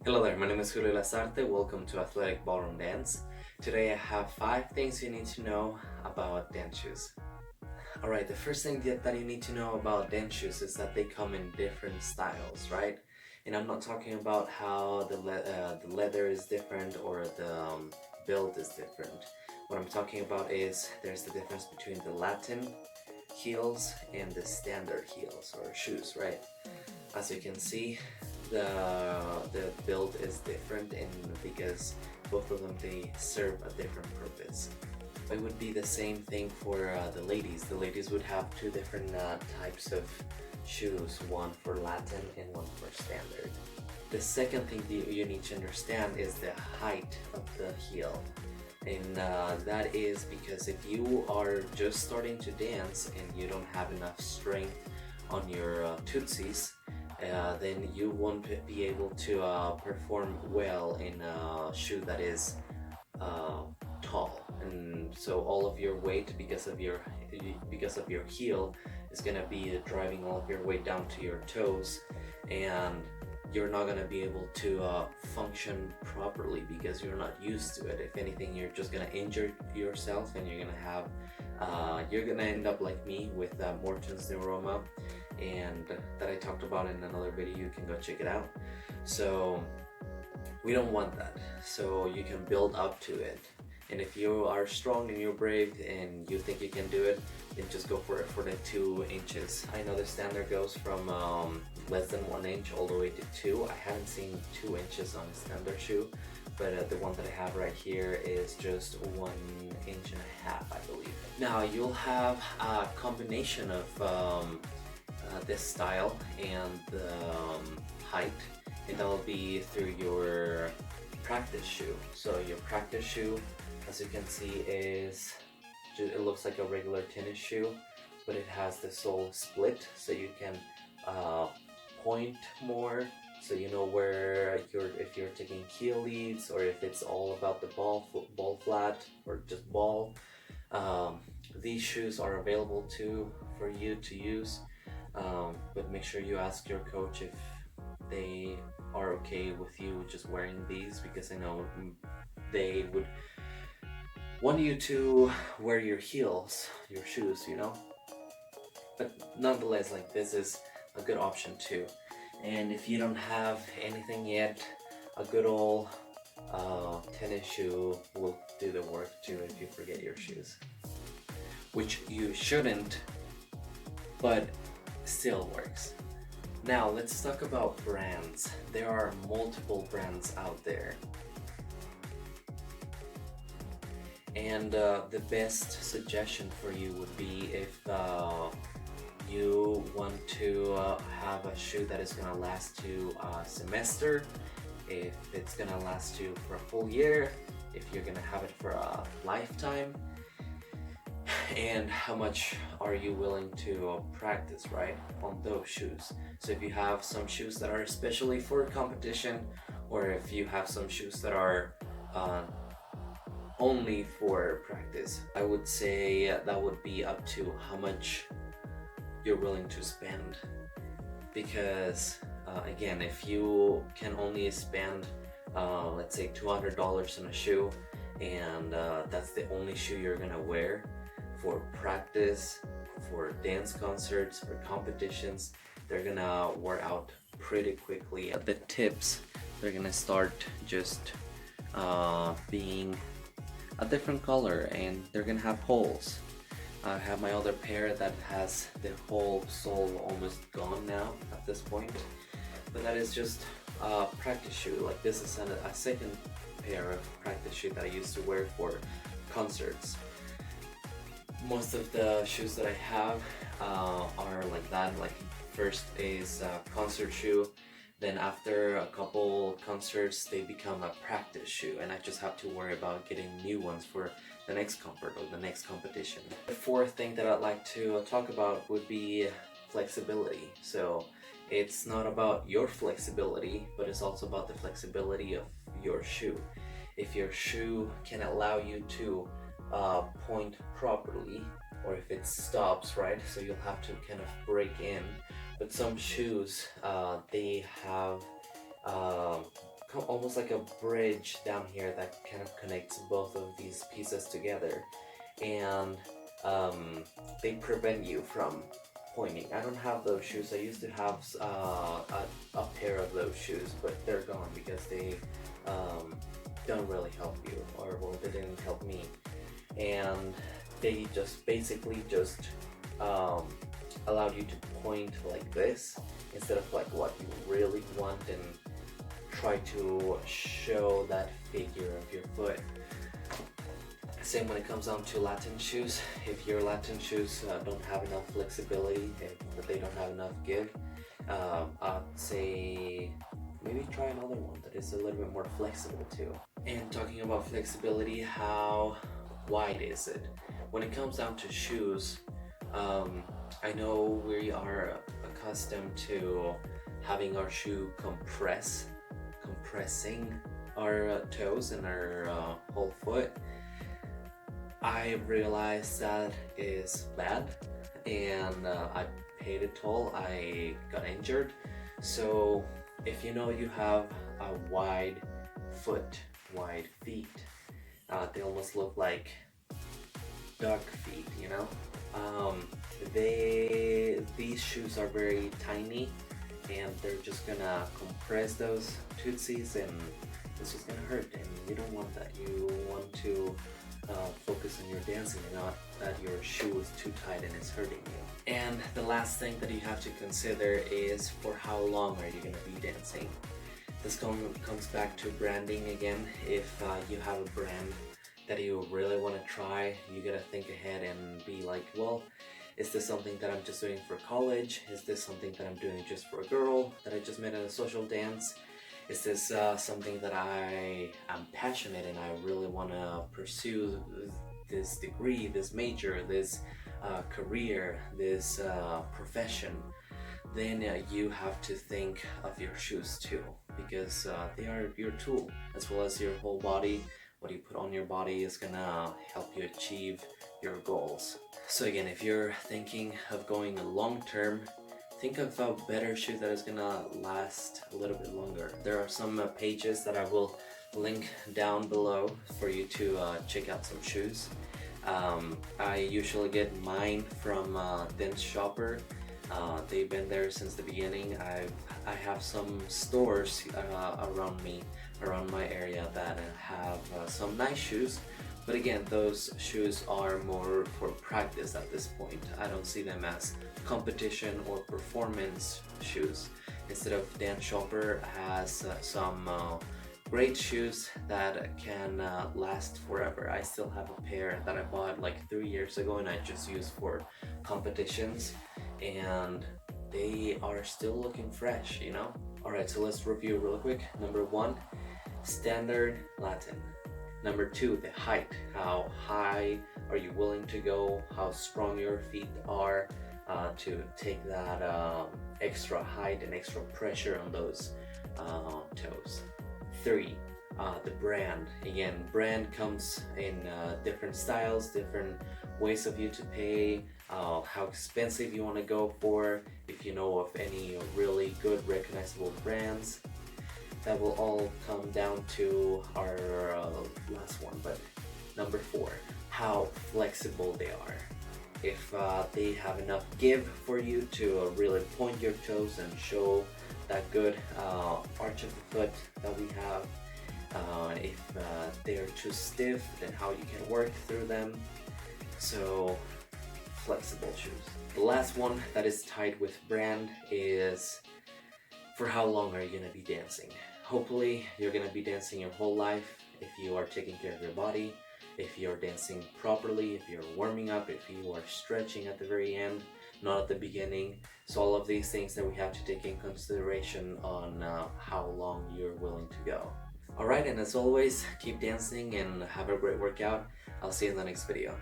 Hello there, my name is Julio Lazarte. Welcome to Athletic Ballroom Dance. Today I have 5 things you need to know about dance shoes. Alright, the first thing that you need to know about dance shoes is that they come in different styles, right? And I'm not talking about how the leather is different or the build is different. What I'm talking about is there's the difference between the Latin heels and the standard heels or shoes, right? As you can see, the build is different because both of them they serve a different purpose. It would be the same thing for the ladies. The ladies would have two different types of shoes, one for Latin and one for standard. The second thing that you need to understand is the height of the heel. And that is because if you are just starting to dance and you don't have enough strength on your tootsies, then you won't be able to perform well in a shoe that is tall, and so all of your weight because of your heel is gonna be driving all of your weight down to your toes, and you're not gonna be able to function properly because you're not used to it. If anything, you're just gonna injure yourself, and you're gonna end up like me with Morton's neuroma, and that I talked about in another video. You can go check it out. So we don't want that, so you can build up to it. And if you are strong and you're brave and you think you can do it, then just go for it for the 2 inches. I know the standard goes from less than 1 inch all the way to 2. I haven't seen 2 inches on a standard shoe, but the one that I have right here is just 1.5 inches, I believe. Now you'll have a combination of this style and the height, and that'll be through your practice shoe. So your practice shoe, as you can see, it looks like a regular tennis shoe, but it has the sole split, so you can point more, so you know where if you're taking heel leads or if it's all about the ball flat or just ball. These shoes are available for you to use, but make sure you ask your coach if they are okay with you just wearing these, because I know they would want you to wear your heels, your shoes, you know. But nonetheless, like, this is a good option too. And if you don't have anything yet, a good old tennis shoe will do the work too if you forget your shoes, which you shouldn't, but still works. Now let's talk about brands. There are multiple brands out there, and the best suggestion for you would be if you want to have a shoe that is going to last you a semester, if it's going to last you for a full year, if you're going to have it for a lifetime, and how much are you willing to practice, right, on those shoes. So if you have some shoes that are especially for competition, or if you have some shoes that are only for practice, I would say that would be up to how much you're willing to spend. Because again, if you can only spend let's say $200 on a shoe, and that's the only shoe you're gonna wear for practice, for dance concerts, for competitions, they're gonna wear out pretty quickly. The tips, they're gonna start just being a different color, and they're gonna have holes. I have my other pair that has the whole sole almost gone now at this point, but that is just a practice shoe. Like, this is a second pair of practice shoe that I used to wear for concerts. Most of the shoes that I have are like that. Like, first is a concert shoe, then after a couple concerts they become a practice shoe, and I just have to worry about getting new ones for the next concert or the next competition. The fourth thing that I'd like to talk about would be flexibility. So it's not about your flexibility, but it's also about the flexibility of your shoe. If your shoe can allow you to point properly, or if it stops, right, so you'll have to kind of break in. But some shoes, they have almost like a bridge down here that kind of connects both of these pieces together, and they prevent you from pointing. I don't have those shoes. I used to have a pair of those shoes, but they're gone because they don't really help you, or well, they didn't help me, and they just basically just allowed you to point like this instead of like what you really want and try to show that figure of your foot. Same when it comes down to Latin shoes. If your Latin shoes don't have enough flexibility, if they don't have enough give, I'd say maybe try another one that is a little bit more flexible too. And talking about flexibility, how wide is it? When it comes down to shoes, I know we are accustomed to having our shoe compressing our toes and our whole foot. I realized that is bad, and I paid a toll. I got injured. So if you know you have a wide foot, wide feet, they almost look like duck feet, you know. These shoes are very tiny, and they're just gonna compress those tootsies, and it's just gonna hurt. And you don't want that. You want to focus on your dancing and not that your shoe is too tight and it's hurting you. And the last thing that you have to consider is for how long are you gonna be dancing. This comes back to branding again. If you have a brand that you really want to try, you gotta think ahead and be like, well, is this something that I'm just doing for college? Is this something that I'm doing just for a girl that I just met at a social dance? Is this something that I am passionate and I really want to pursue this degree, this major, this career, this profession? Then you have to think of your shoes too, because they are your tool, as well as your whole body. What you put on your body is gonna help you achieve your goals. So again, if you're thinking of going long term, think of a better shoe that is gonna last a little bit longer. There are some pages that I will link down below for you to check out some shoes. I usually get mine from Dance Shopper. They've been there since the beginning. I have some stores around me, around my area, that have some nice shoes. But again, those shoes are more for practice at this point. I don't see them as competition or performance shoes. Instead of Dance Shopper has some great shoes that can last forever. I still have a pair that I bought like 3 years ago and I just use for competitions, and they are still looking fresh, you know? Alright, so let's review real quick. Number 1, standard Latin. Number 2, the height. How high are you willing to go? How strong your feet are to take that extra height and extra pressure on those toes. 3, the brand. Again, brand comes in different styles, different ways of you to pay, how expensive you want to go for, if you know of any really good recognizable brands. That will all come down to our last one. But number 4, how flexible they are. If they have enough give for you to really point your toes and show that good arch of the foot that we have. If they are too stiff, then how you can work through them. So flexible shoes. The last one that is tied with brand is for how long are you gonna be dancing. Hopefully you're gonna be dancing your whole life if you are taking care of your body, if you're dancing properly, if you're warming up, if you are stretching at the very end, not at the beginning. So all of these things that we have to take in consideration on how long you're willing to go. Alright, and as always, keep dancing and have a great workout. I'll see you in the next video.